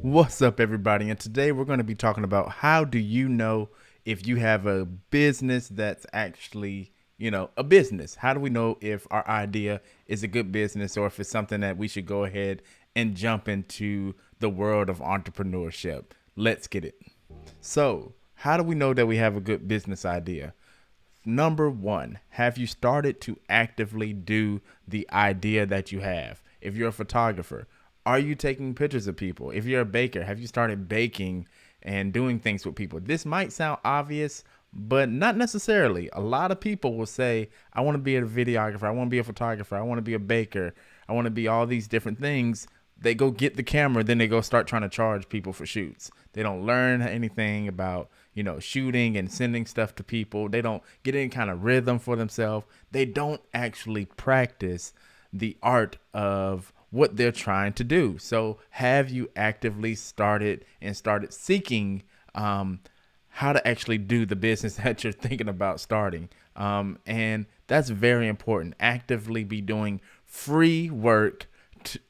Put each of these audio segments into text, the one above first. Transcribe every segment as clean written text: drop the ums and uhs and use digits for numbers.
What's up, everybody? And today we're going to be talking about how do you know if you have a business that's actually, a business? How do we know if our idea is a good business or if it's something that we should go ahead and jump into the world of entrepreneurship? Let's get it. So, how do we know that we have a good business idea? Number one, have you started to actively do the idea that you have? If you're a photographer, are you taking pictures of people? If you're a baker, have you started baking and doing things with people? This might sound obvious, but not necessarily. A lot of people will say, I want to be a videographer, I want to be a photographer, I want to be a baker, I want to be all these different things. They go get the camera, then they go start trying to charge people for shoots. They don't learn anything about, shooting and sending stuff to people. They don't get any kind of rhythm for themselves. They don't actually practice the art of what they're trying to do. So have you actively started seeking how to actually do the business that you're thinking about starting? And that's very important. Actively be doing free work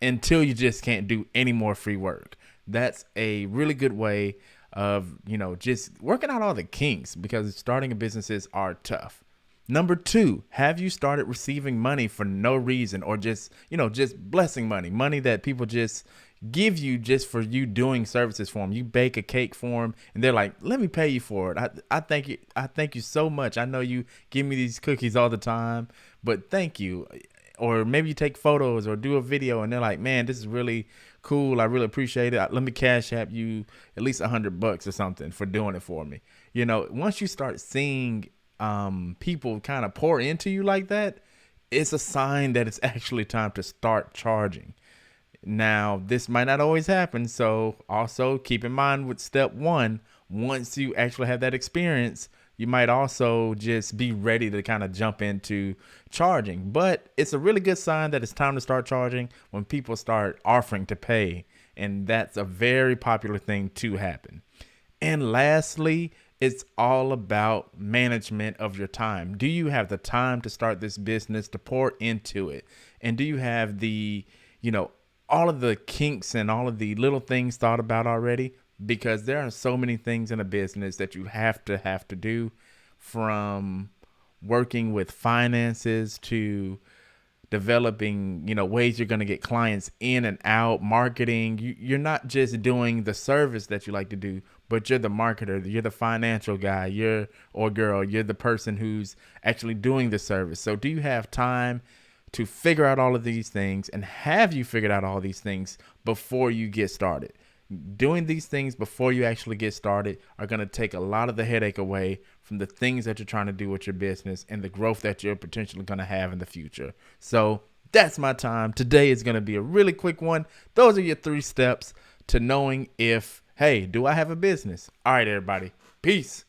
until you just can't do any more free work. That's a really good way of, just working out all the kinks, because starting a businesses are tough. Number two, have you started receiving money for no reason, or just blessing money that people just give you just for you doing services for them? You bake a cake for them and they're like, let me pay you for it. I thank you. I thank you so much. I know you give me these cookies all the time, but thank you. Or maybe you take photos or do a video and they're like, man, this is really cool. I really appreciate it. Let me cash app you at least $100 or something for doing it for me. Once you start seeing people kind of pour into you like that, it's a sign that it's actually time to start charging. Now, this might not always happen, so also keep in mind with step one, once you actually have that experience, you might also just be ready to kind of jump into charging. But it's a really good sign that it's time to start charging when people start offering to pay. And that's a very popular thing to happen. And lastly, it's all about management of your time. Do you have the time to start this business, to pour into it? And do you have the, all of the kinks and all of the little things thought about already? Because there are so many things in a business that you have to do, from working with finances to developing, ways you're going to get clients in and out, marketing. You're not just doing the service that you like to do, but you're the marketer, you're the financial guy, you're the person who's actually doing the service. So do you have time to figure out all of these things? And have you figured out all these things before you get started? Doing these things before you actually get started are going to take a lot of the headache away from the things that you're trying to do with your business and the growth that you're potentially going to have in the future. So that's my time. Today is going to be a really quick one. Those are your 3 steps to knowing if, hey, do I have a business? All right, everybody. Peace.